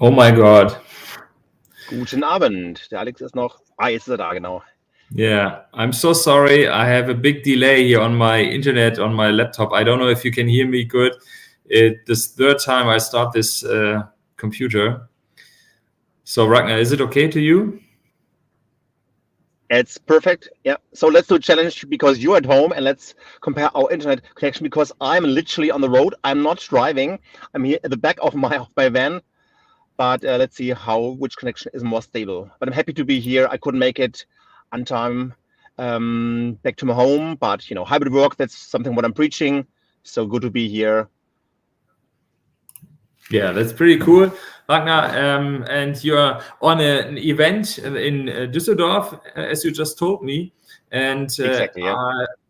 Oh my God. Guten Abend. Der Alex ist noch. Jetzt ist er da, genau. Yeah, I'm so sorry. I have a big delay here on my internet, on my laptop. I don't know if you can hear me good. This third time I start this computer. So Ragnar, is it okay to you? It's perfect. Yeah. So let's do a challenge because you're at home and let's compare our internet connection because I'm literally on the road. I'm not driving. I'm here at the back of my van. But let's see which connection is more stable. But I'm happy to be here. I couldn't make it on time back to my home, but hybrid work, that's something what I'm preaching. So good to be here. Yeah, that's pretty cool, Ragnar. And you're on an event in Düsseldorf, as you just told me. And Exactly, yeah.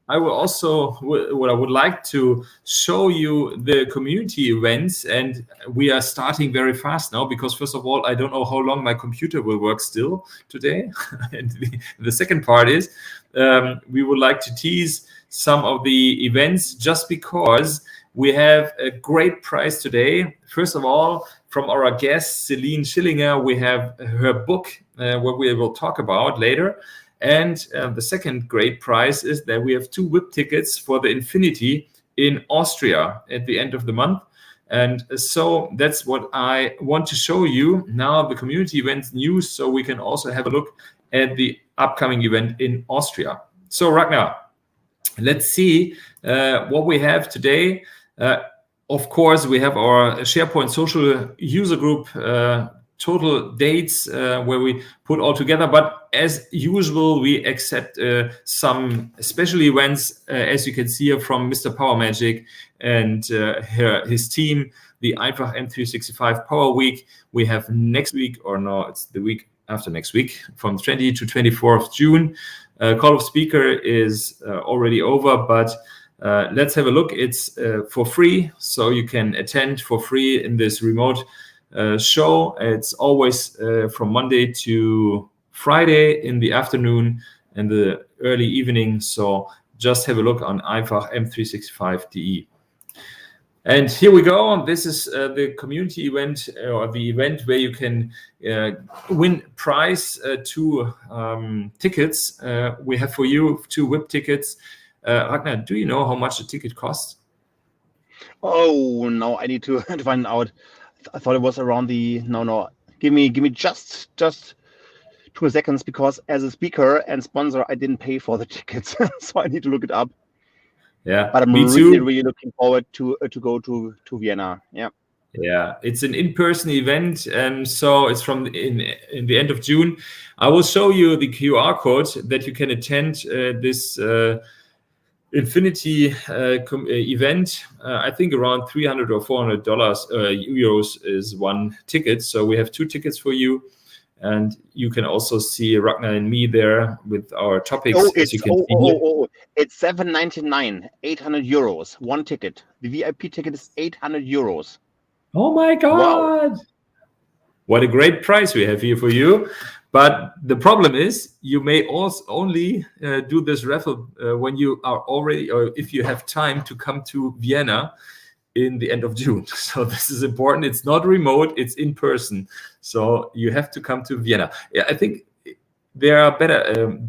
I will also, what I would like to show you the community events, and we are starting very fast now because first of all, I don't know how long my computer will work still today. And the second part is we would like to tease some of the events just because we have a great prize today. First of all, from our guest, Céline Schillinger, we have her book, what we will talk about later. And the second great prize is that we have 2 VIP tickets for the Infinity in Austria at the end of the month. And so that's what I want to show you now, the community event news, so we can also have a look at the upcoming event in Austria. So Ragnar, let's see what we have today. Of course, we have our SharePoint social user group total dates where we put all together. But as usual, we accept some special events, as you can see here from Mr. Power Magic and his team, the Einfach M365 Power Week. We have next week, or no, it's the week after next week, from 20 to 24th June. Call of Speaker is already over, but let's have a look. It's for free, so you can attend for free in this remote show. It's always from Monday to Friday in the afternoon and the early evening. So just have a look on Einfach M365.de. And here we go. This is the community event, or the event where you can win prize 2 tickets. We have for you 2 VIP tickets. Ragnar, do you know how much the ticket costs? Oh no, I need to find out. I thought it was around the no. Give me just 2 seconds because as a speaker and sponsor, I didn't pay for the tickets, so I need to look it up. Yeah, but I'm really looking forward to go to Vienna. Yeah. Yeah, it's an in-person event, and so it's from in the end of June. I will show you the QR code that you can attend this Infinity event. I think around $300 or $400 euros is 1 ticket. So we have 2 tickets for you, and you can also see Ragnar and me there with our topics. It's $7.99, 800 euros, 1 ticket. The VIP ticket is 800 euros. Oh my God! Wow. What a great price we have here for you. But the problem is you may also only do this raffle when you are already, or if you have time to come to Vienna in the end of June. So this is important. It's not remote, it's in person. So you have to come to Vienna. Yeah, I think there are better,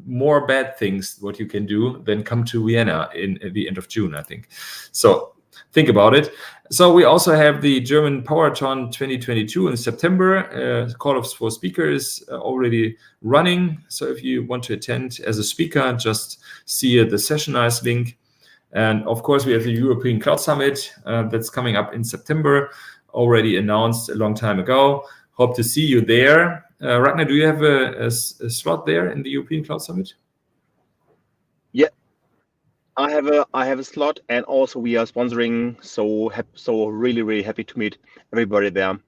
more bad things what you can do than come to Vienna at the end of June, I think. So think about it. So we also have the German Powerthon 2022 in September. Call for speakers already running. So if you want to attend as a speaker, just see the Sessionize link. And of course, we have the European Cloud Summit that's coming up in September, already announced a long time ago. Hope to see you there. Ragnar, do you have a slot there in the European Cloud Summit? Yeah. I have a slot, and also we are sponsoring. So really happy to meet everybody there.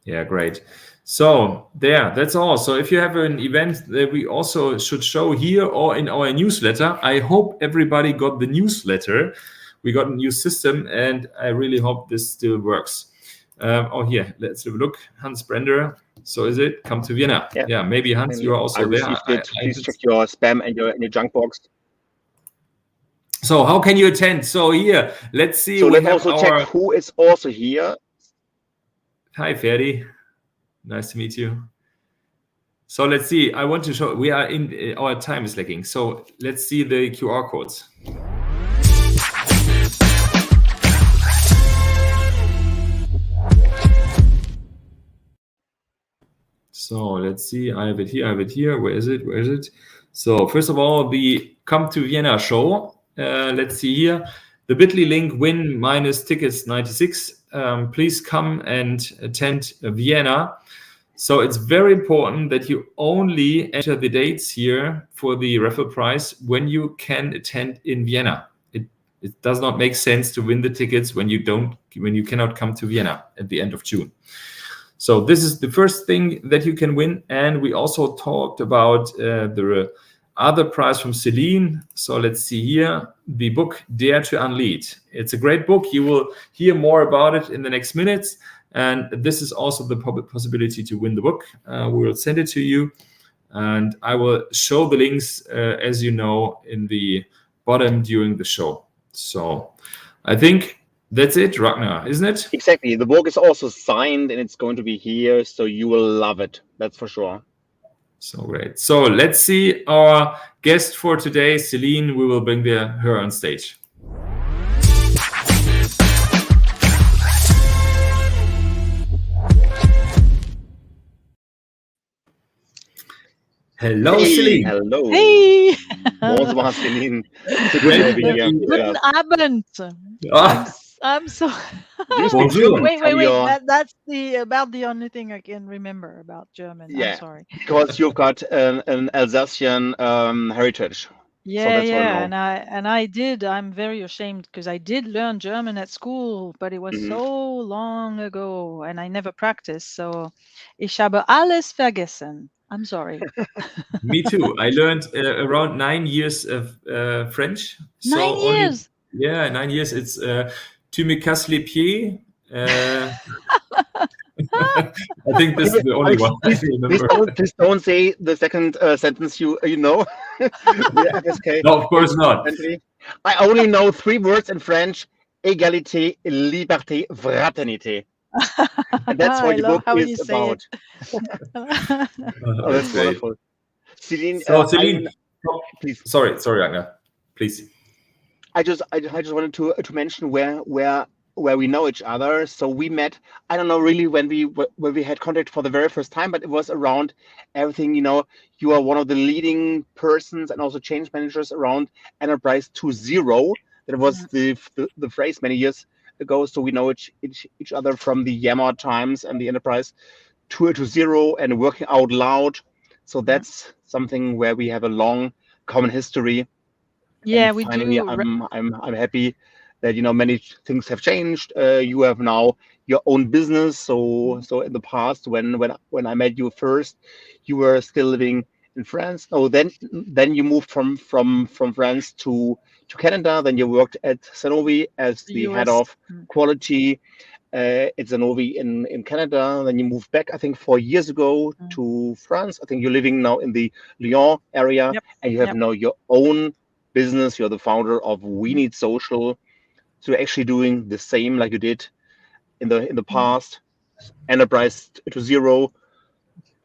Yeah, great. So that's all. So if you have an event that we also should show here or in our newsletter, I hope everybody got the newsletter. We got a new system, and I really hope this still works. Here, let's have a look. Hans Brender. So is it come to Vienna? Yeah, maybe Hans, you are also there. Please check your spam and your junk box. So how can you attend? So here, let's see. So let's also check who is also here. Hi, Ferdi. Nice to meet you. So let's see. I want to show. We are in. Our time is lagging. So let's see the QR codes. So let's see. I have it here. I have it here. Where is it? Where is it? So first of all, the Come to Vienna show. Let's see here. The bit.ly link win minus tickets 96. Please come and attend Vienna. So it's very important that you only enter the dates here for the raffle prize when you can attend in Vienna. It does not make sense to win the tickets when you cannot come to Vienna at the end of June. So this is the first thing that you can win. And we also talked about the other prize from Céline. So let's see here, the book Dare to Unlead. It's a great book. You will hear more about it in the next minutes. And this is also the possibility to win the book. We will send it to you. And I will show the links, as you know, in the bottom during the show. So I think that's it, Ragnar, isn't it? Exactly. The book is also signed and it's going to be here. So you will love it. That's for sure. So great. So let's see our guest for today, Céline. We will bring her on stage. Hello, Hey, Céline. hello. Hey! Bonsoir, Céline. Guten Abend. I'm so. You speak German. Wait. That's about the only thing I can remember about German. Yeah. I'm sorry. Because you've got an Alsatian heritage. Yeah, and I did. I'm very ashamed because I did learn German at school, but it was so long ago, and I never practiced. So, ich habe alles vergessen. I'm sorry. Me too. I learned around 9 years of French. 9 years. 9 years. It's tu me casses les pieds. I think this is the only one I remember. Please don't say the second sentence. You know. FSK. No, of course not. I only know 3 words in French: égalité, liberté, fraternité. And that's what the book is about. Oh, that's wonderful. Céline, Céline, please. Sorry, Ragnar. Please. I just wanted to mention where we know each other. So we met, I don't know really when we had contact for the very first time, but it was around everything. You know, you are one of the leading persons and also change managers around Enterprise 2.0. That was the phrase many years ago. So we know each other from the Yammer times and the Enterprise 2.0 and working out loud. So that's something where we have a long common history. Yeah, and we finally, do. I'm happy that many things have changed. You have now your own business. So in the past, when I met you first, you were still living in France. Oh, then you moved from France to Canada. Then you worked at Sanofi as the head of quality at Sanofi in Canada. Then you moved back, I think, 4 years ago to France. I think you're living now in the Lyon area, and you have now your own business. You're the founder of We Need Social. So you're actually doing the same like you did in the past, Enterprise 2.0,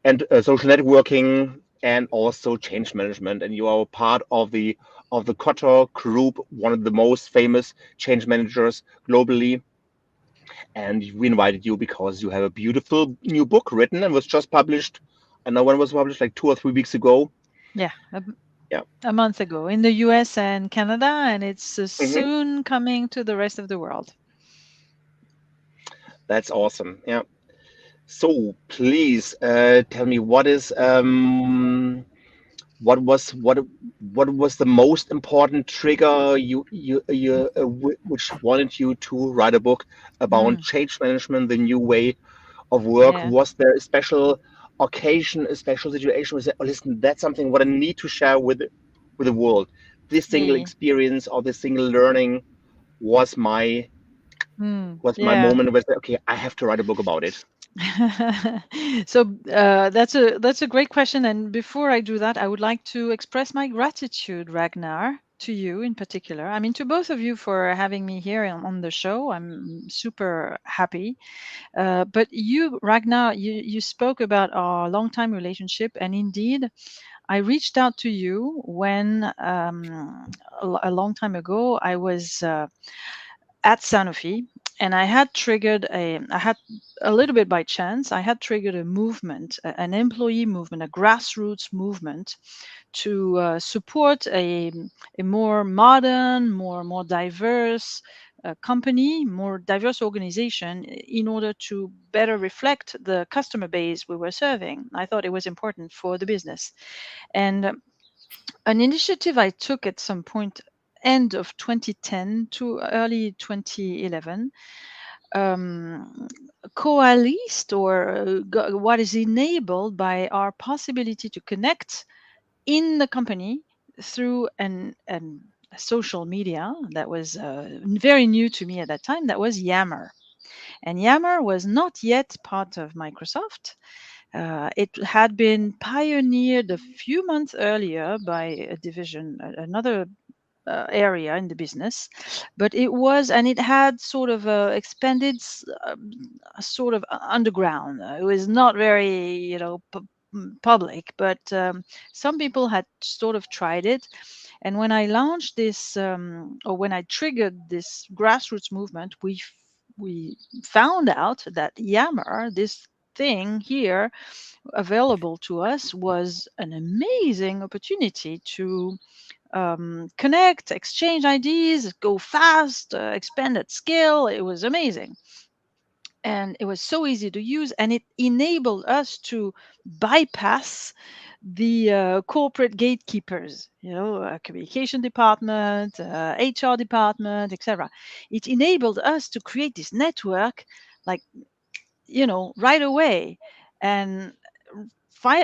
and social networking, and also change management. And you are part of the Kotter group, one of the most famous change managers globally. And we invited you because you have a beautiful new book written and was just published. I know when it was published, like 2 or 3 weeks ago. Yeah. A month ago in the US and Canada, and it's soon coming to the rest of the world. That's awesome. Yeah. So please tell me what was the most important trigger which wanted you to write a book about change management, the new way of work? Yeah. Was there a special occasion, a special situation? Was it, listen, that's something what I need to share with the world. This single experience or this single learning was my moment where I said, okay, I have to write a book about it. So that's a great question. And before I do that, I would like to express my gratitude, Ragnar, to you in particular. I mean, to both of you for having me here on the show. I'm super happy. But you, Ragnar, you spoke about our long-time relationship, and indeed, I reached out to you when a long time ago I was at Sanofi, and I had a little bit by chance, I had triggered a movement, an employee movement, a grassroots movement to support a more modern, more diverse company, more diverse organization in order to better reflect the customer base we were serving. I thought it was important for the business. And an initiative I took at some point, end of 2010 to early 2011, coalesced or what is enabled by our possibility to connect in the company through a social media that was very new to me at that time. That was Yammer. And Yammer was not yet part of Microsoft. It had been pioneered a few months earlier by a division, another area in the business, but it had sort of expanded sort of underground. It was not very, public, but some people had sort of tried it. And when I launched this, or when I triggered this grassroots movement, we found out that Yammer, this thing here available to us, was an amazing opportunity to connect, exchange ideas, go fast, expand at scale. It was amazing. And it was so easy to use, and it enabled us to bypass the corporate gatekeepers, communication department, HR department, etc. It enabled us to create this network, like, right away. And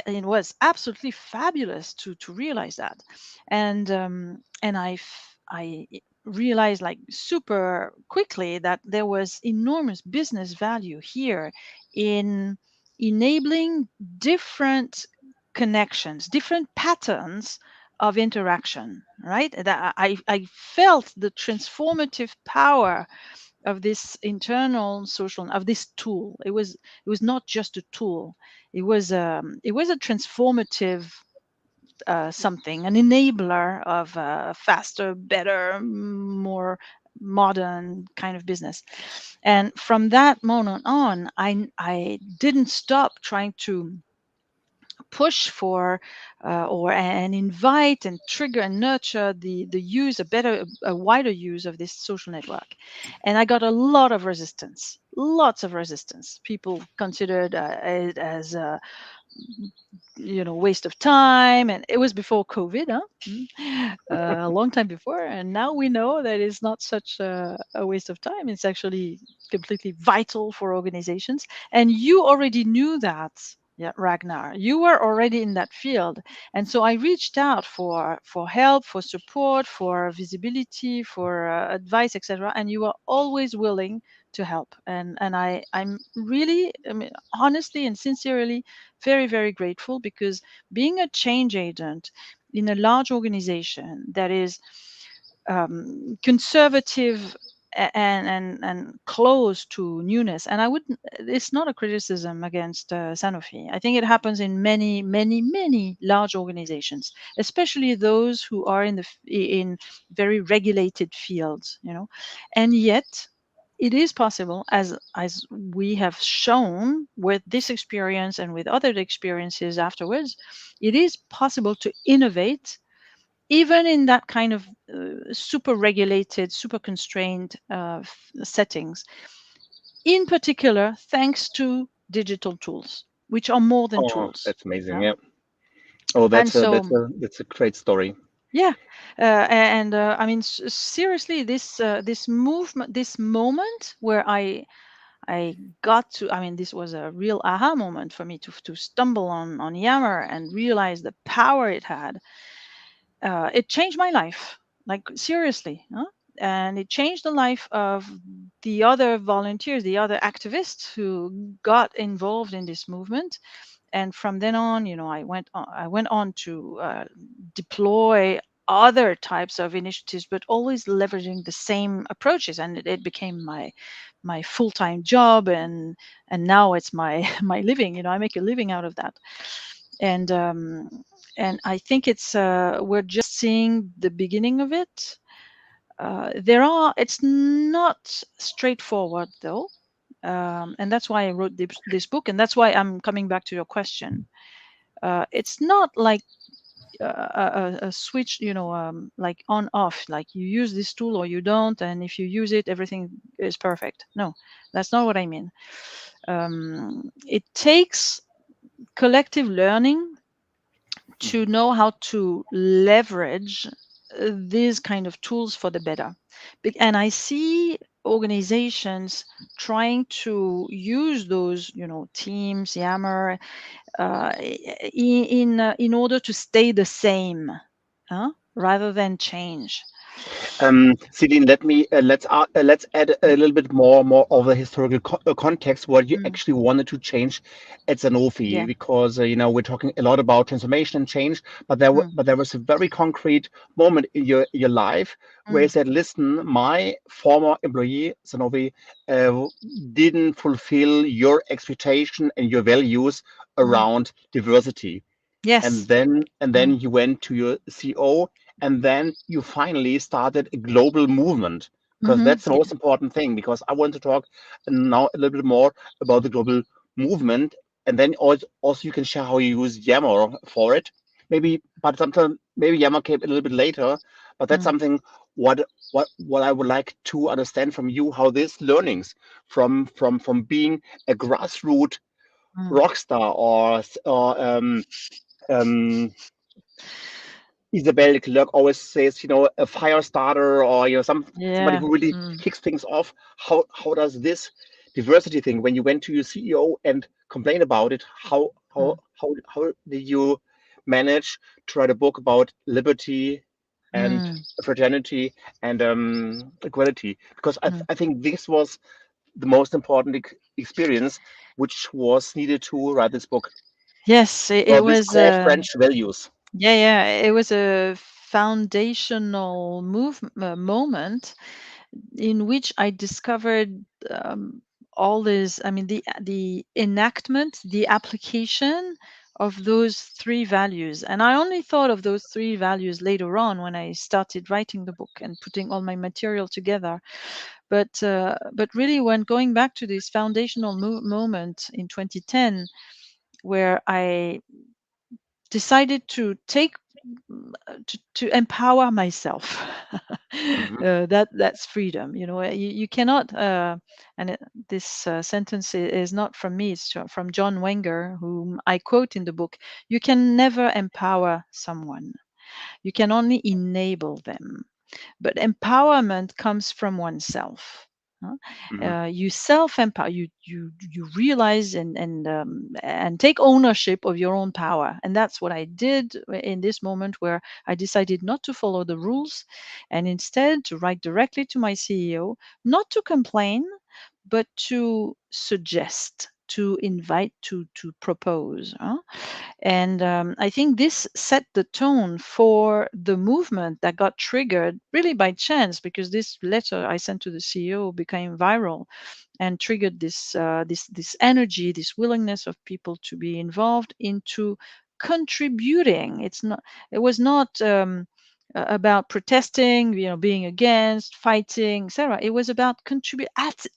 it was absolutely fabulous to realize that. And I realized, like, super quickly, that there was enormous business value here in enabling different connections, different patterns of interaction, right? That I felt the transformative power of this internal social, of this tool. It was not just a tool. It was a transformative something, an enabler of a faster, better, more modern kind of business. And from that moment on, I didn't stop trying to push for and invite and trigger and nurture the use, a wider use of this social network. And I got a lot of resistance, lots of resistance. People considered it as waste of time, and it was before COVID, a long time before. And now we know that it's not such a waste of time. It's actually completely vital for organizations, and you already knew that. Yeah, Ragnar, you were already in that field, and so I reached out for help, for support, for visibility, for advice, etc. And you were always willing to help, and I'm really, honestly and sincerely, very, very grateful, because being a change agent in a large organization that is conservative and close to newness, and it's not a criticism against Sanofi. I think it happens in many, many, many large organizations, especially those who are in very regulated fields, and yet it is possible, as we have shown with this experience and with other experiences afterwards. It is possible to innovate even in that kind of super regulated, super constrained settings, in particular thanks to digital tools, which are more than tools. That's amazing. Yeah. Oh, that's a great story. Yeah, I mean, seriously, this movement, this moment where I got to, I mean, this was a real aha moment for me to stumble on Yammer and realize the power it had. It changed my life, like, seriously, and it changed the life of the other volunteers, the other activists who got involved in this movement. And from then on, I went on to deploy other types of initiatives, but always leveraging the same approaches. And it became my full-time job, and now it's my my living. I make a living out of that. And I think it's we're just seeing the beginning of it. It's not straightforward though, and that's why I wrote this book, and that's why I'm coming back to your question. It's not like a switch, like on off, like you use this tool or you don't, and if you use it, everything is perfect. No, that's not what I mean. It takes collective learning to know how to leverage these kind of tools for the better. And I see organizations trying to use those, Teams, Yammer, in order to stay the same, rather than change. Céline, let's add a little bit more of the historical context what you actually wanted to change at Sanofi, because we're talking a lot about transformation and change, but there was a very concrete moment in your life where you said, listen, my former employee Sanofi didn't fulfill your expectation and your values around diversity. Yes. And then you went to your CEO, and then you finally started a global movement, because that's the most important thing. Because I want to talk now a little bit more about the global movement, and then also you can share how you use Yammer for it. Maybe Yammer came a little bit later, but that's something what I would like to understand from you, how these learnings from being a grassroots rock star or Isabelle de Klerk always says, a fire starter, or somebody who really kicks things off. How does this diversity thing, when you went to your CEO and complained about it, how did you manage to write a book about liberty and fraternity and equality? Because I think this was the most important experience which was needed to write this book. Yes, it was core French values. Yeah, it was a foundational moment in which I discovered all this. I mean, the enactment, the application of those three values, and I only thought of those three values later on when I started writing the book and putting all my material together. But really, when going back to this foundational moment in 2010, where I decided to take to empower myself. That's freedom. You cannot. This sentence is not from me; it's from John Wenger, whom I quote in the book. You can never empower someone. You can only enable them. But empowerment comes from oneself. You self-empower. You realize and take ownership of your own power, and that's what I did in this moment, where I decided not to follow the rules, and instead to write directly to my CEO, not to complain, but to suggest, to invite, to propose. And I think this set the tone for the movement that got triggered really by chance, because this letter I sent to the CEO became viral and triggered this energy, this willingness of people to be involved into contributing. It was not about protesting, being against, fighting, etc. It was about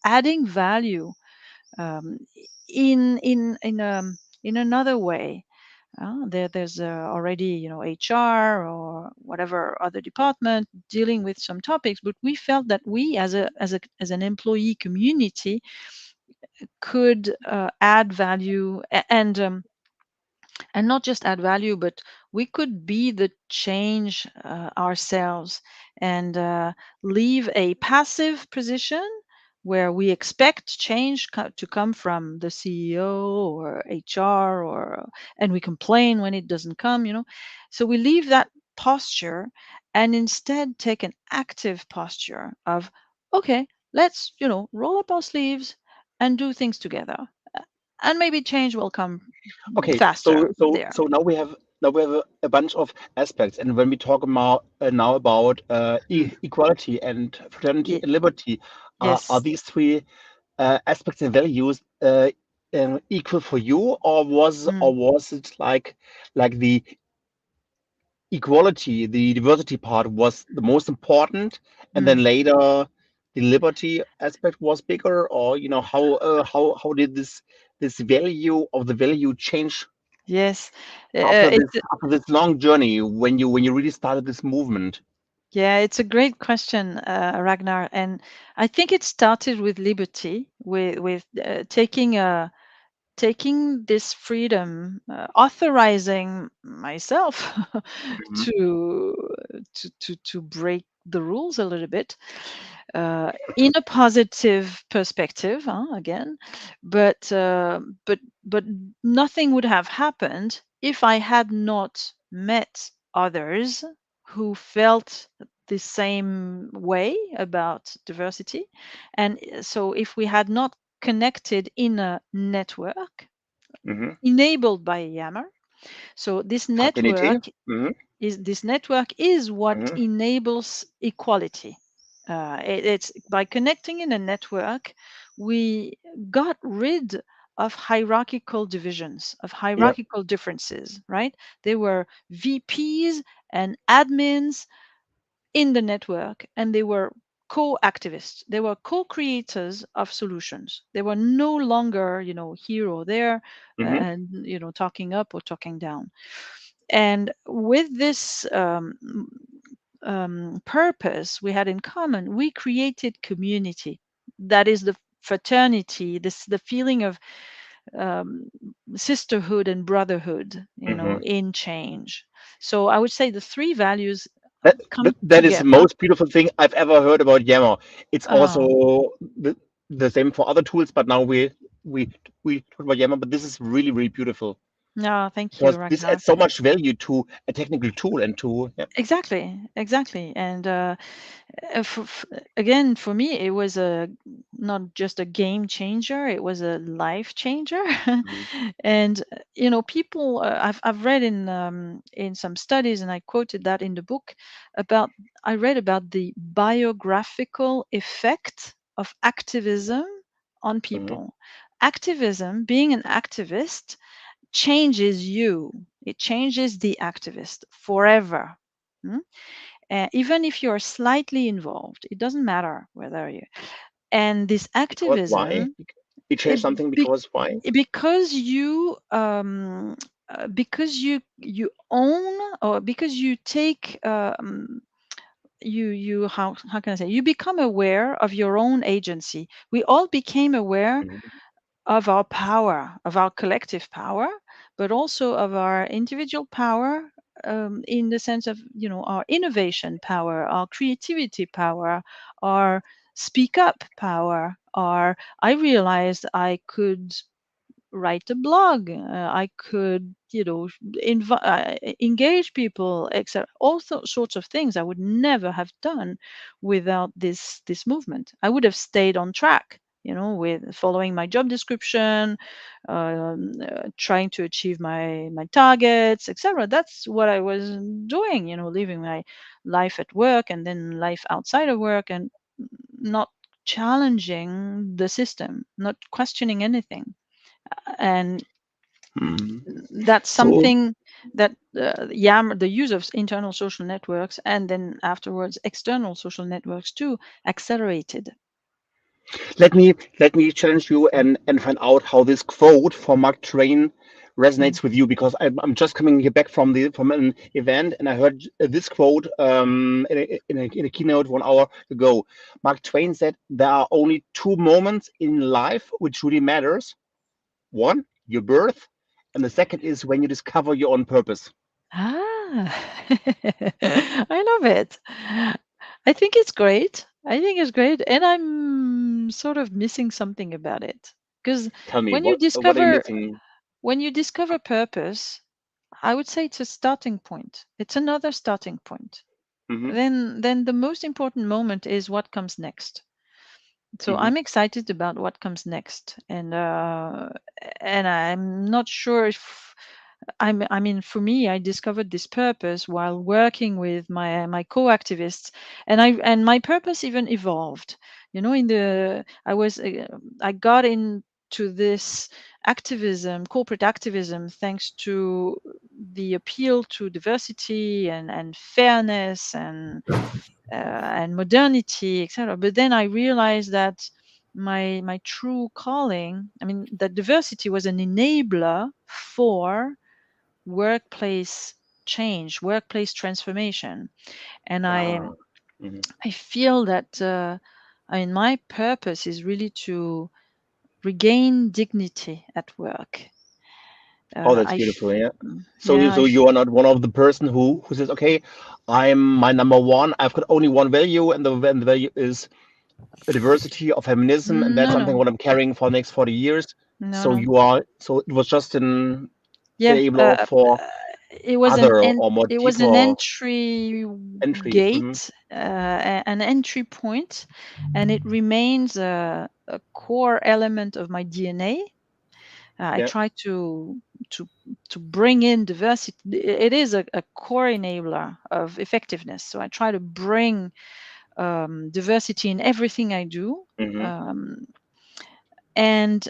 adding value um, in another way. There's already HR or whatever other department dealing with some topics, but we felt that we as an employee community could add value, and not just add value, but we could be the change ourselves, and leave a passive position where we expect change to come from the CEO or HR, and we complain when it doesn't come. So we leave that posture and instead take an active posture of, okay, let's roll up our sleeves and do things together, and maybe change will come Okay, faster so there. now we have now we have a bunch of aspects, and when we talk about now about equality and fraternity and liberty, are Yes. these three aspects and values equal for you, or was it like the equality, the diversity part was the most important, and then later the liberty aspect was bigger, or how did this value of the value change Yes. after It's this long journey when you really started this movement? Yeah, it's a great question, Ragnar, and I think it started with liberty, with taking this freedom, authorizing myself Mhm. to, to break the rules a little bit, in a positive perspective, again, but but nothing would have happened if I had not met others who felt the same way about diversity, and so if we had not connected in a network Mhm. enabled by Yammer. So Fraternity. Mhm. this network is what Mhm. enables equality. It's by connecting in a network, we got rid of hierarchical divisions, of Yep. hierarchical differences, right? There were VPs and admins in the network, and they were co-activists. They were co-creators of solutions. They were no longer, here or there, Mhm. and talking up or talking down. And with this purpose we had in common, we created community. That is the fraternity, the feeling of um, sisterhood and brotherhood, Mhm. in change. So I would say the three values come That is the together. most beautiful thing I've ever heard about Yammer. It's Oh, also the same for other tools, but now we we talk about Yammer. But this is really really beautiful no, thank you, because this Ragnar. adds so much value to a technical tool and to yeah. Exactly. And again, for me, it was not just a game changer; it was a life changer. Mhm. And people, I've read in some studies, and I quoted that in the book about. I read about the biographical effect of activism on Mhm. people. Activism, being an activist, changes you. It changes the activist forever. Mm? Even if you're slightly involved, it doesn't matter whether you. And this Because why? activism, We change it, something be, because why? because you own, or because you take you how can I say, you become aware of your own agency. We all became aware Mhm. of our power, of our collective power, but also of our individual power, in the sense of, our innovation power, our creativity power, our speak up power, our I realized I could write a blog, I could, engage people, etc. All sorts of things I would never have done without this movement. I would have stayed on track, with following my job description, trying to achieve my targets, etc. That's what I was doing, living my life at work and then life outside of work, and not challenging the system, not questioning anything. And Mhm. that's So something that Yammer, the use of internal social networks, and then afterwards external social networks too, accelerated. let me challenge you and find out how this quote from Mark Twain Mm. resonates with you because I'm just coming here back from an event and I heard this quote in a keynote 1 hour ago. Mark Twain said there are only two moments in life which really matters. One, your birth, and the second is when you discover your own purpose. Ah, I love it. I think it's great. I think it's great, and I'm sort of missing something about it, because Tell me when you what are you discover missing? when you discover purpose, I would say it's a starting point. It's another starting point. Hmm. Then the most important moment is what comes next. So Hmm. I'm excited about what comes next, and I'm not sure if I mean, for me, I discovered this purpose while working with my co-activists, and my purpose even evolved. You know, I got into this activism, corporate activism, thanks to the appeal to diversity and fairness and modernity, etc. But then I realized that my true calling, I mean, that diversity was an enabler for workplace change, workplace transformation. And I feel that I mean, my purpose is really to regain dignity at work. Oh, that's beautiful. Yeah. So, yeah, you are not one of the person who says, okay, I'm my number one. I've got only one value, and the value is a diversity of feminism, and that's something what I'm carrying for the next 40 years. So it was just an enabler for it was other or more it was deeper an entry gate, an entry point, and it remains a core element of my DNA. I try to bring in diversity. It is a core enabler of effectiveness. So I try to bring diversity in everything I do, and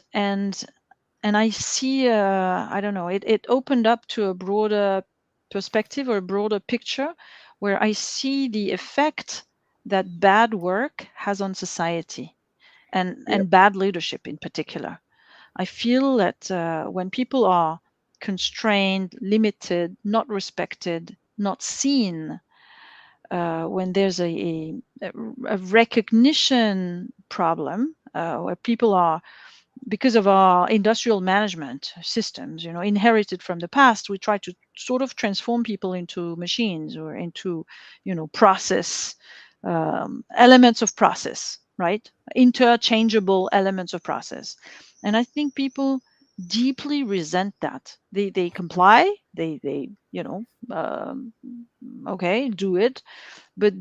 I see, I don't know, it opened up to a broader perspective or a broader picture where I see the effect that bad work has on society and bad leadership in particular. I feel that when people are constrained, limited, not respected, not seen, when there's a recognition problem, where people are, because of our industrial management systems, inherited from the past, we try to sort of transform people into machines or into, process, elements of process, right? Interchangeable elements of process. And I think people deeply resent that. They comply, they okay, do it, but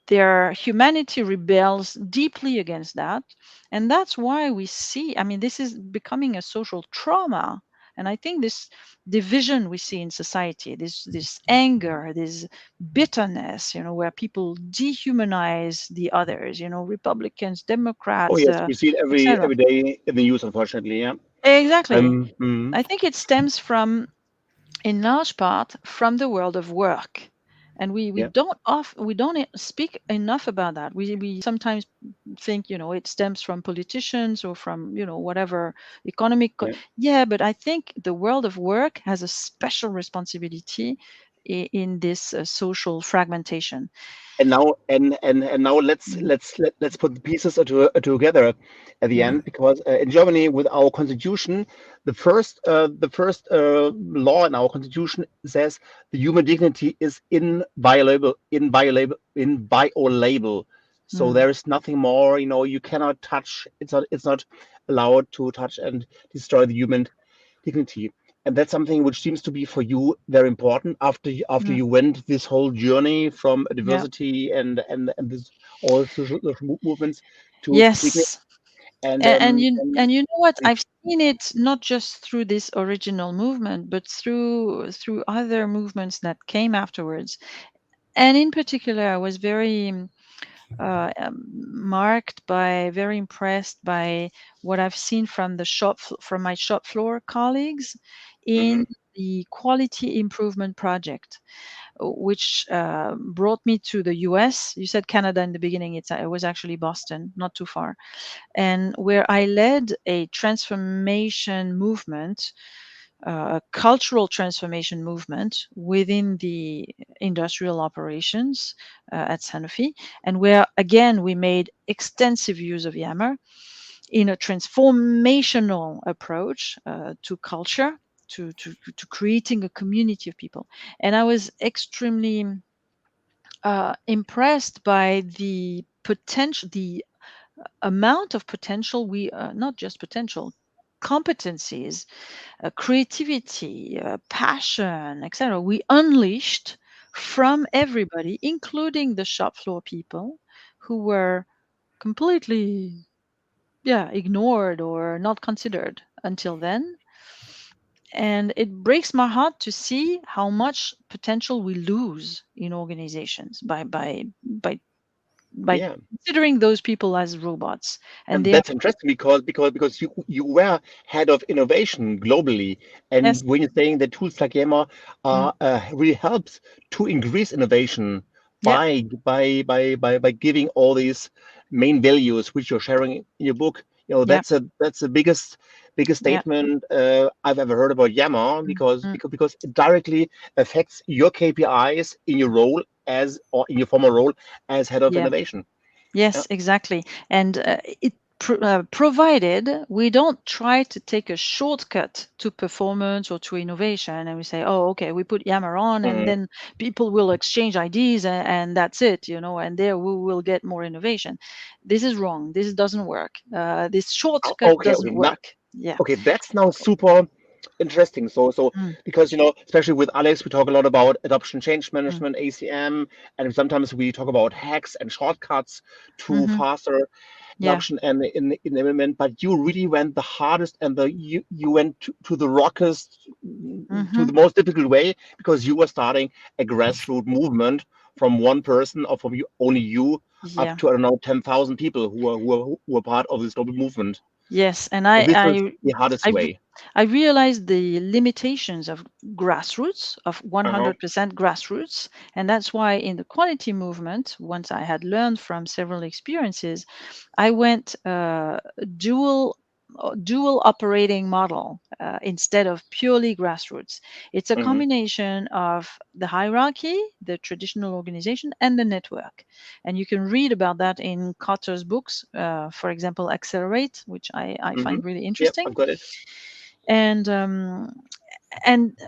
their humanity rebels deeply against that. And that's why we see, I mean, this is becoming a social trauma. And I think this division we see in society, this anger, this bitterness, where people dehumanize the others, Republicans, Democrats, Oh yes, we see it etc. every day in the news, unfortunately. Yeah. Exactly. I think it stems from, in large part, from the world of work. And we don't speak enough about that. We sometimes think, it stems from politicians or from, whatever economic. But I think the world of work has a special responsibility in this social fragmentation. And now let's put the pieces together at the end, because in Germany, with our constitution, the first law in our constitution says the human dignity is inviolable. So there is nothing more. You cannot touch. It's not allowed to touch and destroy the human dignity. And that's something which seems to be for you very important after you went this whole journey from diversity and this all social movements to dignity. And you know what? I've seen it not just through this original movement, but through other movements that came afterwards. And in particular, I was very very impressed by what I've seen from from my shop floor colleagues in the quality improvement project, which brought me to the US. You said Canada in the beginning. It was actually Boston, not too far, and where I led a transformation movement, a cultural transformation movement within the industrial operations at Sanofi, and where again we made extensive use of Yammer in a transformational approach to culture, to creating a community of people. And I was extremely impressed by the potential, the amount of potential we not just potential, competencies, creativity, passion, etc. we unleashed from everybody, including the shop floor people who were completely ignored or not considered until then. And it breaks my heart to see how much potential we lose in organizations by Yeah. considering those people as robots. And And they are, that's interesting because you were head of innovation globally, yes, and when you're saying that tools like Yammer mm, really helps to increase innovation yeah, by giving all these main values which you're sharing in your book, yeah, that's the biggest yeah, statement I've ever heard about Yammer mm, because mm, because it directly affects your KPIs in your role as or in your former role as head of yeah. innovation. Yeah. Yes, exactly. And provided we don't try to take a shortcut to performance or to innovation, and we say, "Oh, okay, we put Yammer on, and Mhm. then people will exchange ideas, and that's it," and there we will get more innovation. This is wrong. This doesn't work. This shortcut Okay, doesn't now work. Yeah. okay, that's now super interesting. So Mm, because especially with Alex, we talk a lot about adoption change mm, management, ACM, and sometimes we talk about hacks and shortcuts to mhm. faster Yeah. adoption and in enablement. But you really went the hardest and you went to the rockest, to Mhm. the most difficult way because you were starting a grassroots movement from one person or from only you up Yeah. to I don't know 10,000 people who are part of this global movement. Yes, and So this was the hardest I re- way. I realized the limitations of grassroots, of Uh-huh. 100% grassroots, and that's why in the quality movement, once I had learned from several experiences, I went dual operating model instead of purely grassroots. It's a Hmm. combination of the hierarchy, the traditional organization, and the network. And you can read about that in Carter's books, for example, Accelerate, which I Hmm. find really Yep, interesting. I've got it. And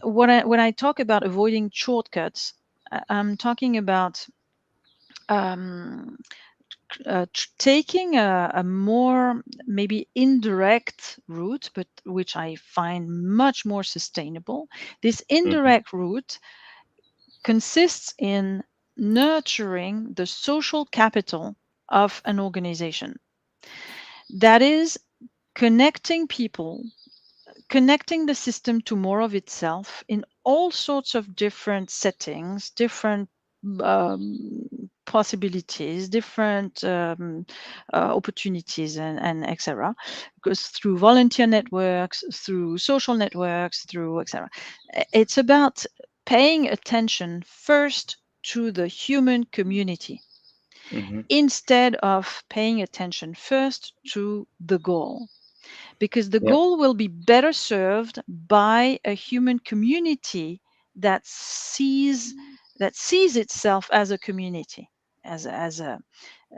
when I talk about avoiding shortcuts, I'm talking about um, taking a more maybe indirect route, but which I find much more sustainable. This Hmm. indirect route consists in nurturing the social capital of an organization. That is connecting people, connecting the system to more of itself in all sorts of different settings, different possibilities, different opportunities, and etc. Because through volunteer networks, through social networks, through etc. It's about paying attention first to the human community Hmm. instead of paying attention first to the goal, because the Yep. goal will be better served by a human community that sees itself as a community, as a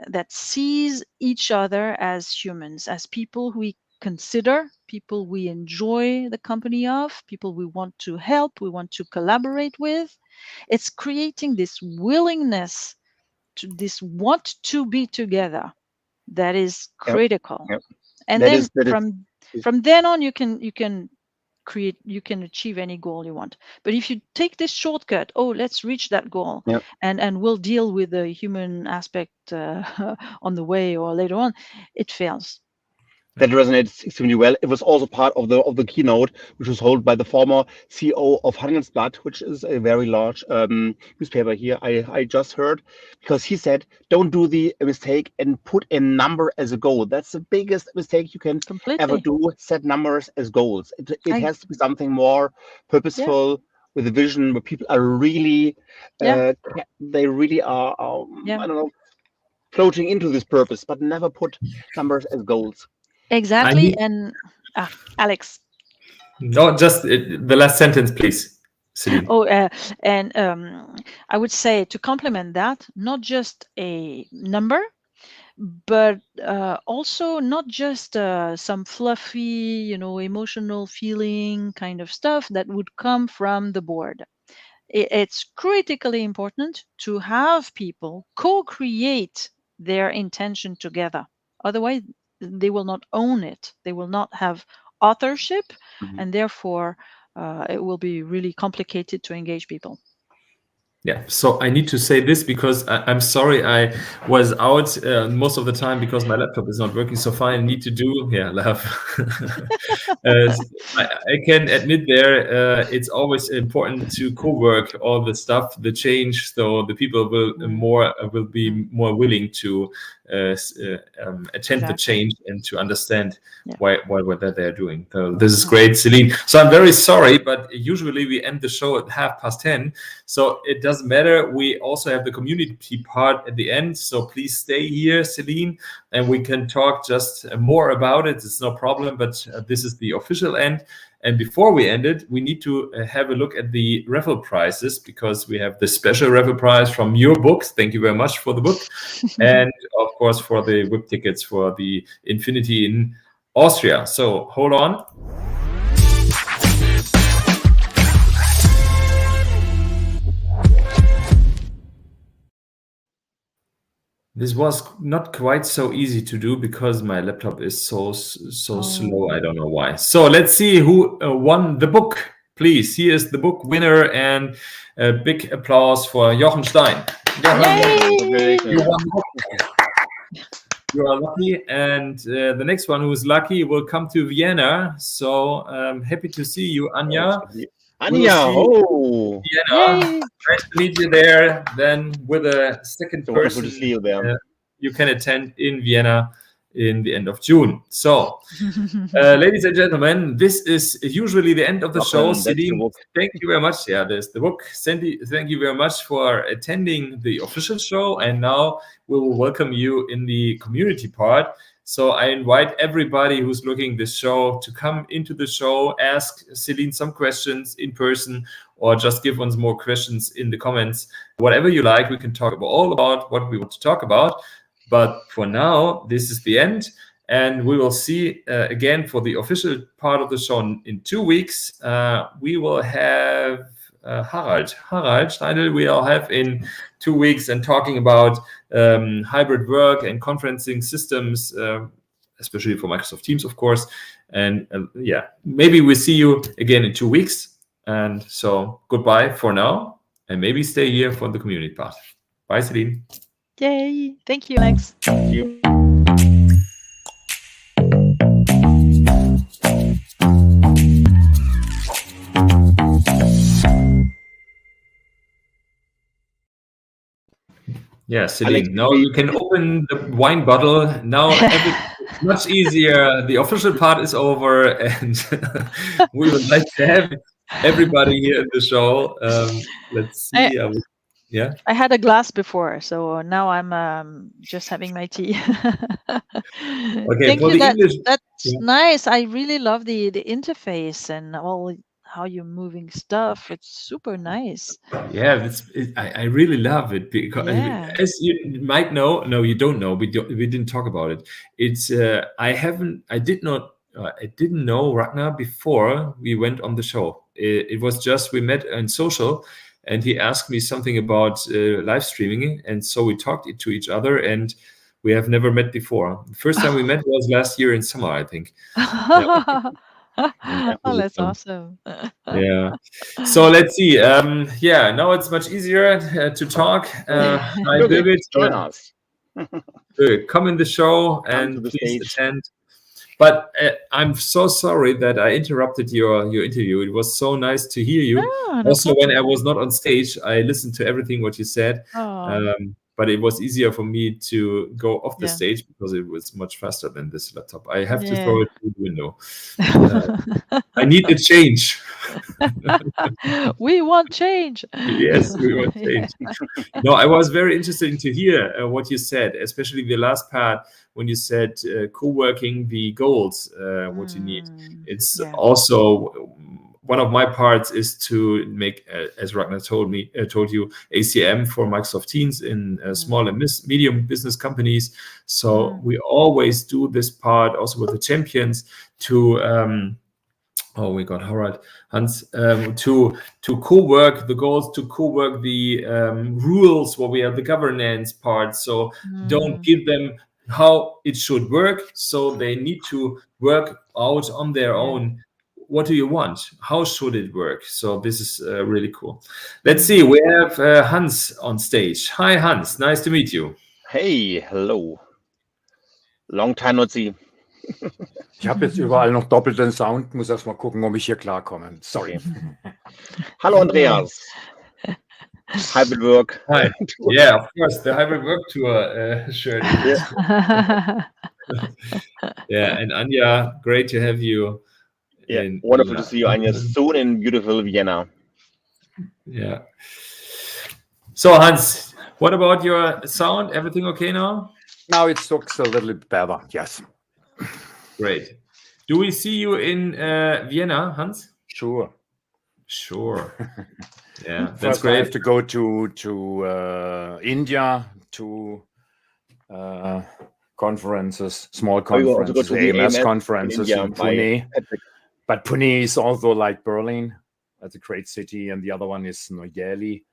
that sees each other as humans, as people we consider, people we enjoy the company of, people we want to help, we want to collaborate with. It's creating this willingness to this want to be together that is Yep. critical. Yep. And That then is that is from then on you can achieve any goal you want. But if you take this shortcut, oh, let's reach that goal, yeah. and we'll deal with the human aspect on the way or later on, it fails. That resonates extremely well. It was also part of the keynote, which was held by the former CEO of Handelsblatt, which is a very large newspaper here. I just heard because he said, "Don't do the mistake and put a number as a goal. That's the biggest mistake you can ever Completely. do. Set numbers as goals. It I has to be something more Yeah, purposeful." With a vision where people are really, yeah, they really are, yeah, I don't know, floating into this purpose, but never put numbers as goals. I exactly. need And Alex. no, just the last sentence, please, Celine. Oh, and I would say to complement that, not just a number, but also not just some fluffy, emotional feeling kind of stuff that would come from the board. It's critically important to have people co-create their intention together. Otherwise, they will not own it. They will not have authorship, Mhm. and therefore, it will be really complicated to engage people. Yeah, so I need to say this because I'm sorry I was out most of the time because my laptop is not working so fine. I need to do, laugh. I can admit there, it's always important to co-work all the stuff, the change, so the people will be more willing to attend the change and to understand what they're doing. So this is great, Céline. So I'm very sorry, but usually we end the show at 10:30. So it doesn't matter. We also have the community part at the end. So please stay here, Céline, and we can talk just more about it. It's no problem, but this is the official end. And before we end it, we need to have a look at the raffle prizes, because we have the special raffle prize from your books. Thank you very much for the book. And of course, for the VIP tickets for the Infinity in Austria. So hold on. This was not quite so easy to do because my laptop is so slow. I don't know why. So let's see who won the book. Please, here is the book winner, and a big applause for Jochen Stein. You won the book. You are lucky, and the next one who is lucky will come to Vienna. So happy to see you, Anja. Anja, Vienna. Nice to meet you there. Then with a second person, to see you there. You can attend in Vienna in the end of June. So, ladies and gentlemen, this is usually the end of the show. Céline, thank you very much. Yeah, there's the book. Sandy, thank you very much for attending the official show. And now we will welcome you in the community part. So I invite everybody who's looking this show to come into the show, ask Céline some questions in person, or just give us more questions in the comments. Whatever you like, we can talk all about what we want to talk about. But for now, this is the end. And we will see again for the official part of the show in 2 weeks. We will have Harald Steindl we'll have in 2 weeks, and talking about hybrid work and conferencing systems, especially for Microsoft Teams, of course. And maybe we'll see you again in 2 weeks. And so goodbye for now, and maybe stay here for the community part. Bye, Céline. Yay. Thank you, Alex. Thank you. Yeah, Céline, now you can open the wine bottle. Now it's much easier. The official part is over, and we would like to have everybody here in the show. Let's see. I had a glass before, so now I'm just having my tea. Okay, thank you. That's nice. I really love the interface and all how you're moving stuff. It's super nice. Yeah, I really love it, because as you might know, no, you don't know. We didn't talk about it. It's I didn't know Ragnar before we went on the show. It was just we met on social, and he asked me something about live streaming, and so we talked to each other, and we have never met before. The first time we met was last year in summer, I think. Oh, that's awesome. Yeah. So let's see. Now it's much easier to talk. Hi, Birgit. Join us. Come in the show and please attend. But I'm so sorry that I interrupted your interview. It was so nice to hear you. Also, when I was not on stage, I listened to everything what you said. But it was easier for me to go off the stage because it was much faster than this laptop. I have to throw it through the window. I need a change. We want change. Yes, we want change. No, I was very interested to hear what you said, especially the last part when you said co-working the goals, what you need. It's also one of my parts is to make, as Ragnar told you, ACM for Microsoft Teams in small and medium business companies. So we always do this part also with the champions to, we got Harald Hans, to co-work the goals, to co-work the rules, where we have the governance part. So don't give them how it should work. So they need to work out on their own what do you want? How should it work? So this is really cool. Let's see. We have Hans on stage. Hi, Hans. Nice to meet you. Hey, hello. Long time no see. Ich habe jetzt überall noch doppelten Sound. Muss erst mal gucken, ob ich hier klarkomme. Sorry. Hallo, Andreas. Hybrid work. Hi. Yeah, of course. The hybrid work tour shirt. Yeah, and Anja, great to have you. Yeah, wonderful to see you, Anja, soon in beautiful Vienna. Yeah. So, Hans, what about your sound? Everything okay now? Now it looks a little bit better. Yes. Great. Do we see you in Vienna, Hans? Sure. Sure. Yeah, that's First great. I have to go to India to conferences, small conferences, AMS conferences in Pune. But Pune is also like Berlin. That's a great city. And the other one is New Delhi.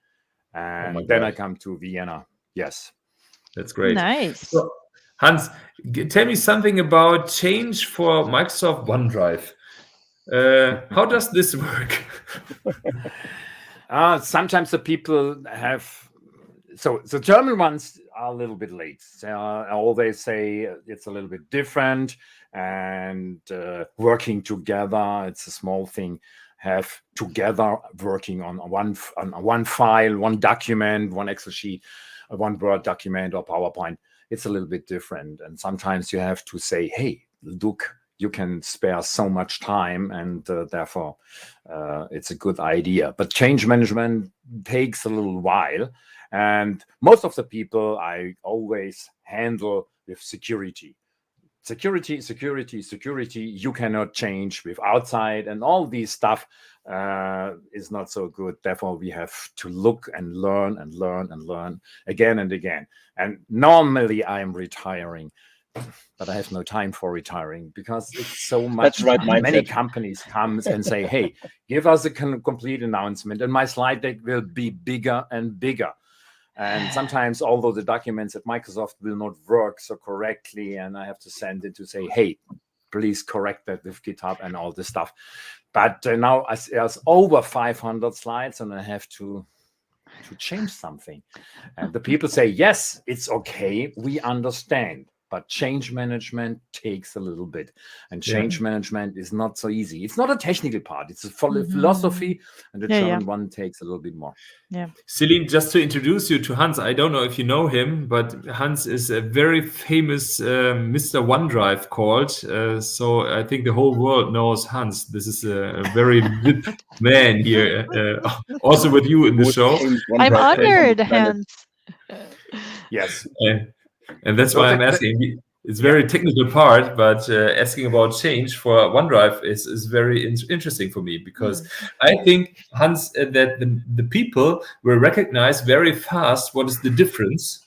And then I come to Vienna. Yes. That's great. Nice. So, Hans, tell me something about change for Microsoft OneDrive. How does this work? Sometimes the people have, so the German ones are a little bit late. They always say it's a little bit different, and working together, it's a small thing. Have together working on one file, one document, one Excel sheet, one Word document or PowerPoint. It's a little bit different. And sometimes you have to say, hey, look, you can spare so much time, and therefore it's a good idea. But change management takes a little while. And most of the people I always handle with security. Security. You cannot change with outside, and all these stuff is not so good. Therefore, we have to look and learn again and again. And normally I am retiring, but I have no time for retiring because it's so much. That's right, many companies come and say, hey, give us a complete announcement, and my slide deck will be bigger and bigger. And sometimes, although the documents at Microsoft will not work so correctly, and I have to send it to say, hey, please correct that with GitHub and all this stuff. But now there's over 500 slides, and I have to change something. And the people say, yes, it's okay, we understand. But change management takes a little bit. And change management is not so easy. It's not a technical part. It's a philosophy. And the German one takes a little bit more. Yeah. Céline, just to introduce you to Hans, I don't know if you know him, but Hans is a very famous Mr. OneDrive called. So I think the whole world knows Hans. This is a very good man here, also with you in the show. I'm honored, Hans. Yes. And that's why I'm asking. It's very technical part, but asking about change for OneDrive is very interesting for me, because I think, Hans, that the people will recognize very fast what is the difference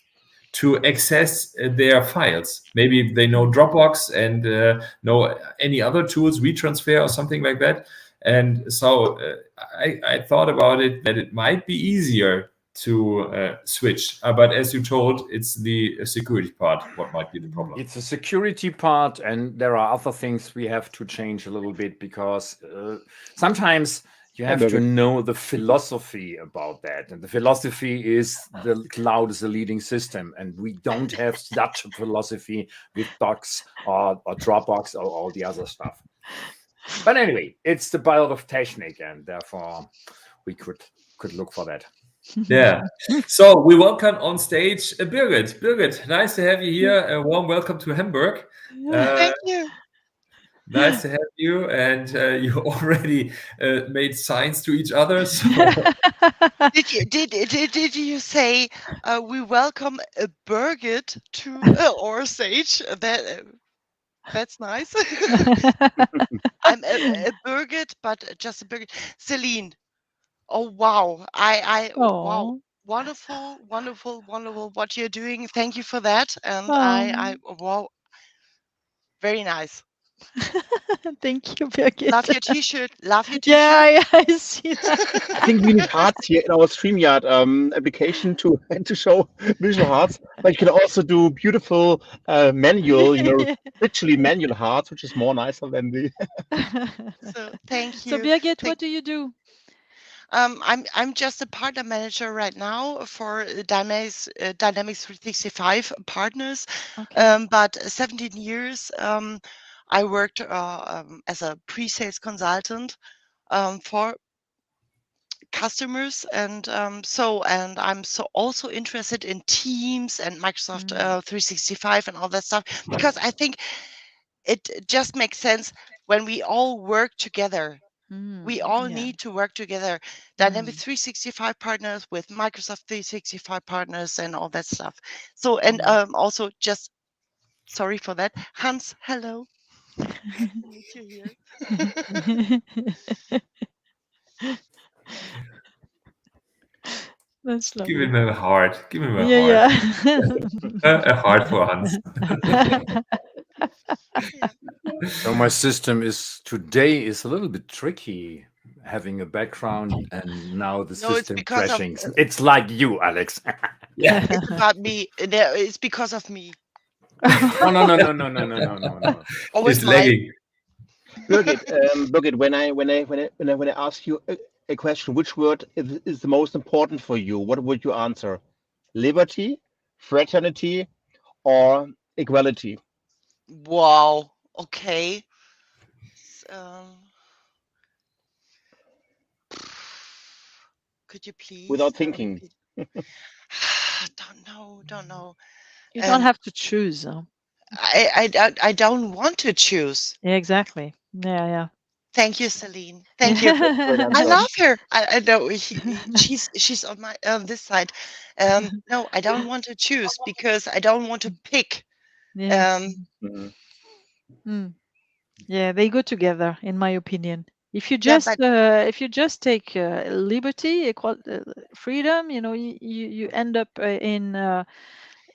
to access their files. Maybe they know Dropbox and know any other tools, WeTransfer or something like that. And so I thought about it, that it might be easier to switch, but as you told, it's the security part what might be the problem. It's a security part, and there are other things we have to change a little bit, because sometimes you have to know the philosophy about that, and the philosophy is the cloud is the leading system, and we don't have such a philosophy with Docs or Dropbox or all the other stuff. But anyway, it's the part of Technik, and therefore we could look for that. Yeah. So we welcome on stage Birgit. Birgit, nice to have you here. A warm welcome to Hamburg. Thank you. Nice to have you. And you already made signs to each other. So. Did you say we welcome Birgit to our stage? That's nice. I'm a Birgit, but just a Birgit. Céline. Oh wow! Wow, wonderful what you're doing. Thank you for that. And I wow, very nice. Thank you, Birgit. Love your T-shirt. Love your T-shirt. Yeah, I see that. I think we need hearts here in our StreamYard application to show visual hearts. But you can also do beautiful manual, literally manual hearts, which is more nicer than the. So thank you. So Birgit, what do you do? I'm just a partner manager right now for Dynamics 365 partners. Okay. But 17 years I worked as a pre-sales consultant for customers, and I'm also interested in Teams and Microsoft 365 and all that stuff, because I think it just makes sense when we all work together. We all need to work together. Dynamics 365 partners with Microsoft 365 partners and all that stuff. So, and also just sorry for that. Hans, hello. Meet you here. That's lovely. Give him a heart. Give him a Yeah, heart. A heart for Hans. So my system today is a little bit tricky, having a background and now the system crashing. It's like you, Alex. Yeah, it's about me. It's because of me. No. Always lagging. Birgit, when I ask you a question, which word is the most important for you? What would you answer? Liberty, fraternity, or equality? Wow. Okay. Could you please? Without thinking. Don't know. You don't have to choose. Huh? I don't want to choose. Yeah, exactly. Yeah. Thank you, Céline. Thank you. I love her. I know she's on my this side. No, I don't want to choose because I don't want to pick. Yeah. Yeah, they go together, in my opinion. If you just take liberty, freedom, you end up in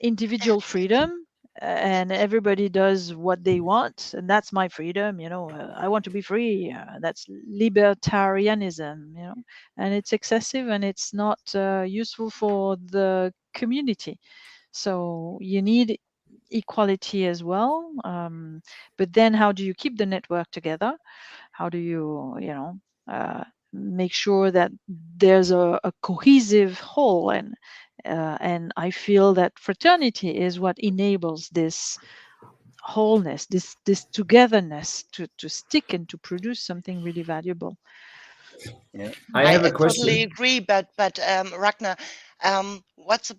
individual freedom, and everybody does what they want, and that's my freedom. I want to be free. That's libertarianism. And it's excessive, and it's not useful for the community. So you need equality as well, but then how do you keep the network together? How do you make sure that there's a cohesive whole? And I feel that fraternity is what enables this wholeness, this togetherness to stick and to produce something really valuable. Yeah. I have a question. Totally agree, but Ragnar, what's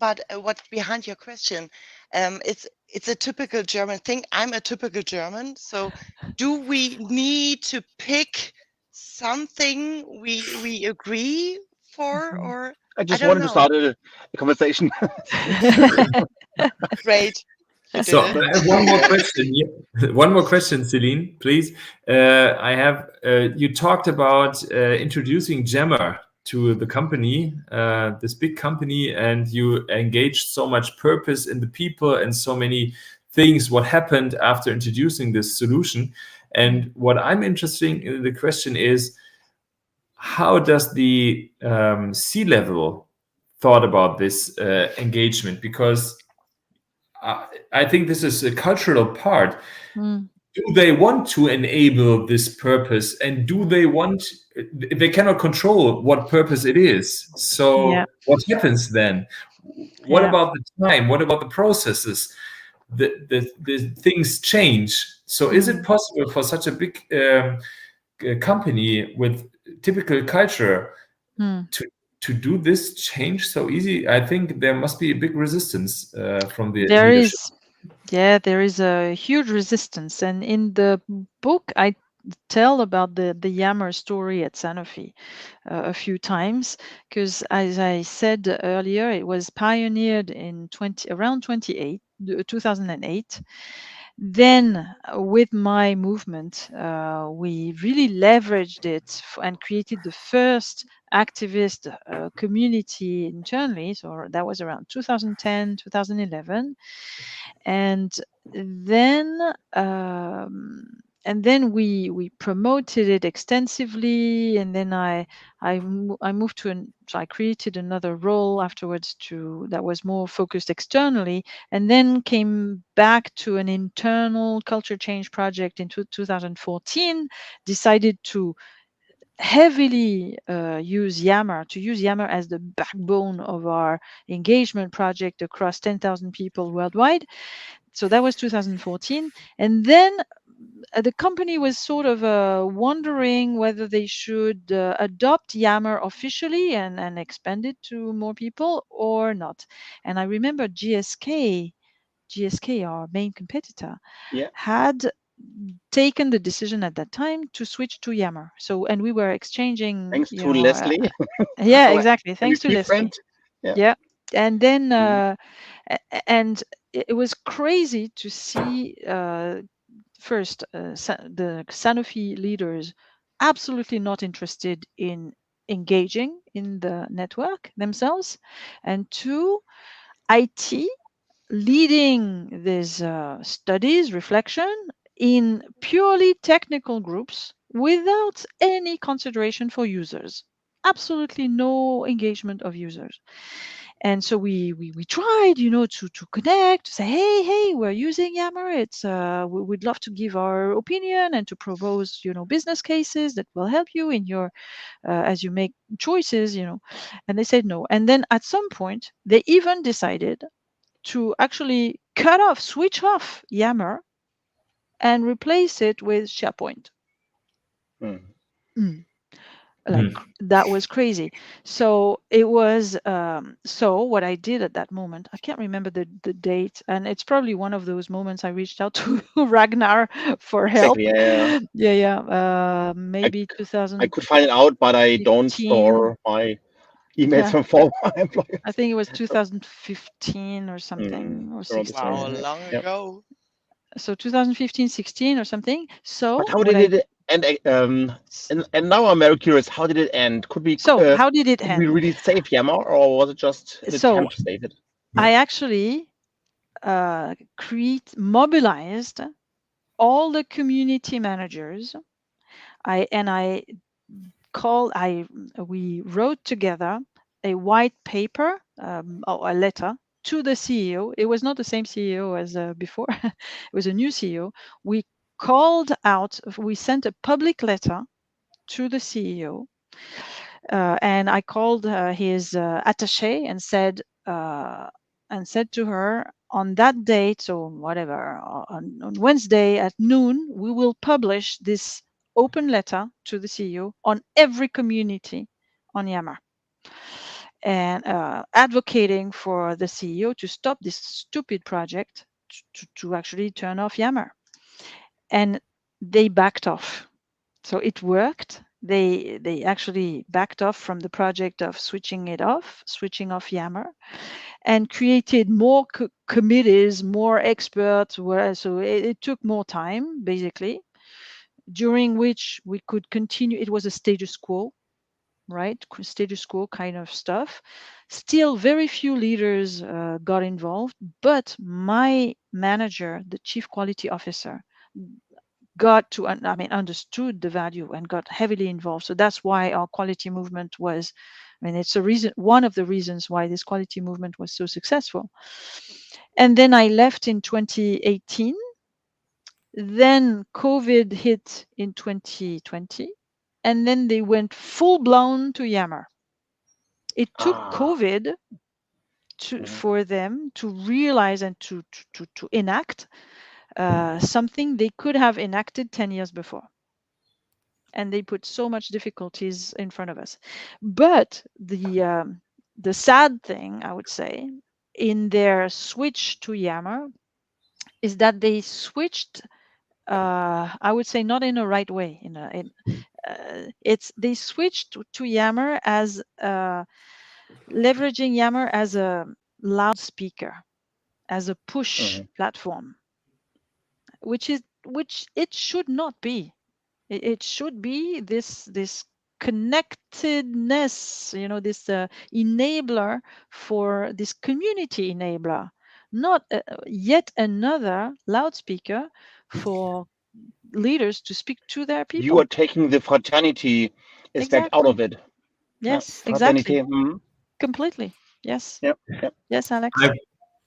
behind your question? It's a typical German thing. I'm a typical German, so do we need to pick something we agree for, or I just wanted to start a conversation. Great. So I have one more question. One more question, Céline, please. I have. You talked about introducing Jammer to the company, this big company, and you engaged so much purpose in the people and so many things. What happened after introducing this solution? And what I'm interested in the question is, how does the C-level thought about this engagement? Because I think this is a cultural part. Do they want to enable this purpose, and do they want? They cannot control what purpose it is. So what happens then? What about the time? What about the processes? The things change. So is it possible for such a big company with typical culture to do this change so easy? I think there must be a big resistance from the leadership. There is a huge resistance, and in the book I tell about the Yammer story at Sanofi a few times, because as I said earlier, it was pioneered in around 2008. Then with my movement, we really leveraged it and created the first activist community internally. So that was around 2010, 2011. And then then we promoted it extensively, and then I moved to so I created another role afterwards that was more focused externally, and then came back to an internal culture change project in 2014. Decided to heavily use Yammer as the backbone of our engagement project across 10,000 people worldwide. So that was 2014, and then the company was sort of wondering whether they should adopt Yammer officially and expand it to more people or not. And I remember GSK, our main competitor, had taken the decision at that time to switch to Yammer. So, and we were exchanging. Thanks to Leslie. Yeah, exactly. Thanks to Leslie. Friend. Yeah. And then, and it was crazy to see first the Sanofi leaders absolutely not interested in engaging in the network themselves, and two, IT leading these studies, reflection in purely technical groups without any consideration for users. Absolutely no engagement of users. And so we tried, to connect, to say, hey, we're using Yammer. It's we'd love to give our opinion and to propose, business cases that will help you in your as you make choices, And they said no. And then at some point, they even decided to actually switch off Yammer and replace it with SharePoint. That was crazy. So it was so what I did at that moment, I can't remember the date, and it's probably one of those moments I reached out to Ragnar for help. Exactly, yeah. Maybe 2000. I could find it out, but I don't store my emails from former employers. I think it was 2015 or something, or 16. Wow, long ago. So 2015, 16 or something. So but how did it end? And now I'm very curious. How did it end? Could we? So how did it end? Did we really save Yammer, or was it just an attempt to save it? I actually mobilized all the community managers. We wrote together a white paper, or a letter to the CEO. It was not the same CEO as before. It was a new CEO. We sent a public letter to the CEO, and I called his attaché and said to her, on that date, so whatever, on Wednesday at noon, we will publish this open letter to the CEO on every community on Yammer, and advocating for the CEO to stop this stupid project to actually turn off Yammer. And they backed off. So it worked. They actually backed off from the project of switching off Yammer, and created more committees, more experts. So it took more time, basically, during which we could continue. It was a status quo, right? Status quo kind of stuff. Still, very few leaders got involved, but my manager, the chief quality officer, understood the value and got heavily involved. So that's why our quality movement was, it's one of the reasons why this quality movement was so successful. And then I left in 2018. Then COVID hit in 2020. And then they went full blown to Yammer. It took COVID for them to realize and to enact something they could have enacted 10 years before. And they put so much difficulties in front of us. But the sad thing, I would say, in their switch to Yammer is that they switched, I would say, not in a right way. They switched to Yammer as leveraging Yammer as a loudspeaker, as a push platform, which it should not be. It should be this connectedness, this enabler for this community enabler, not yet another loudspeaker for leaders to speak to their people. You are taking the fraternity aspect out of it. Yes, Fraternity. exactly. Completely. Yes. Yep. Yes, Alex.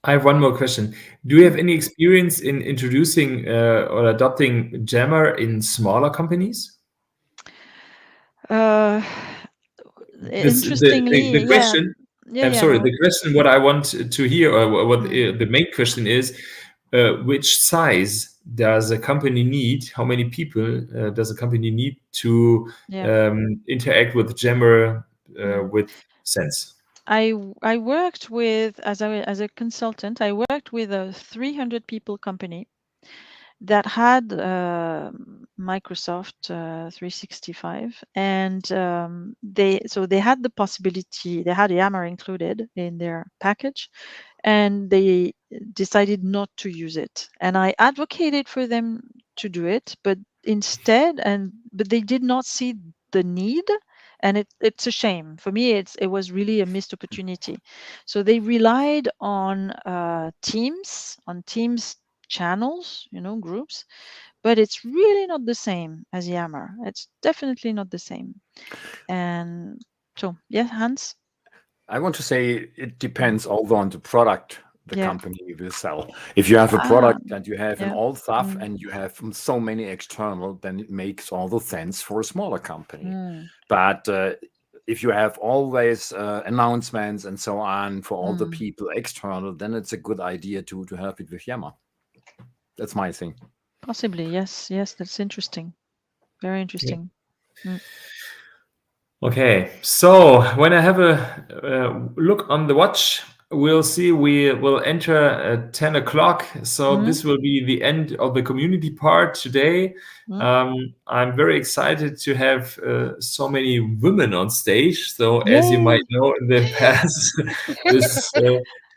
I have one more question. Do you have any experience in introducing or adopting Jammer in smaller companies? Interestingly, the question. I'm sorry. The question, what I want to hear, or what the main question is, which size does a company need? How many people does a company need to interact with Jammer with sense? I worked with, as a consultant, I worked with a 300 people company that had Microsoft 365, and they had the possibility, they had Yammer included in their package, and they decided not to use it. And I advocated for them to do it, but they did not see the need. And it's a shame for me. It was really a missed opportunity. So they relied on Teams channels, groups, but it's really not the same as Yammer. It's definitely not the same. And so, yeah, Hans? I want to say it depends also on the product the company will sell. If you have a product and you have an old stuff and you have so many external, then it makes all the sense for a smaller company. But if you have always announcements and so on for all the people external, then it's a good idea to have it with Yammer. That's my thing. Possibly, yes, that's interesting. Very interesting. Okay, so when I have a look on the watch, we'll see we will enter at 10 o'clock. So this will be the end of the community part today. I'm very excited to have so many women on stage. So as you might know in the past, this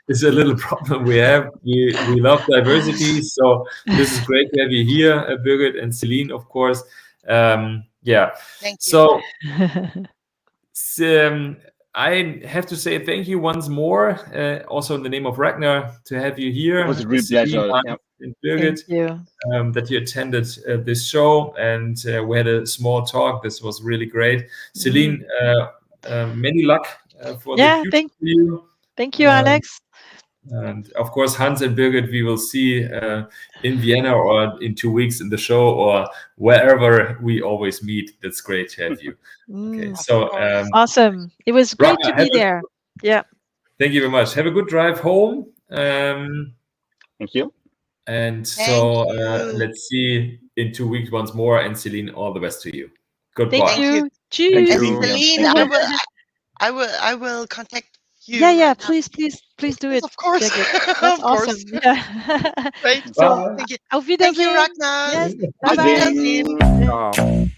is a little problem we have. We love diversity. So this is great to have you here, Birgit and Céline, of course. Thank you. So I have to say thank you once more, also in the name of Ragnar, to have you here. It was a real pleasure. And Birgit, that you attended this show, and we had a small talk. This was really great. Céline, many luck for the future for you. Thank you, Alex. And of course, Hans and Birgit, we will see in Vienna or in 2 weeks in the show or wherever we always meet. That's great to have you. Okay, so awesome. It was great to be there. Thank you very much. Have a good drive home. Thank you. And so let's see in 2 weeks once more. And Céline, all the best to you. Goodbye. Thank you. Cheers. And Céline, I will contact you. Please do it. Of course. That's awesome. Great. So, thank you. Auf Wiedersehen. Thank you, Ragnar. Yes. Auf Wiedersehen.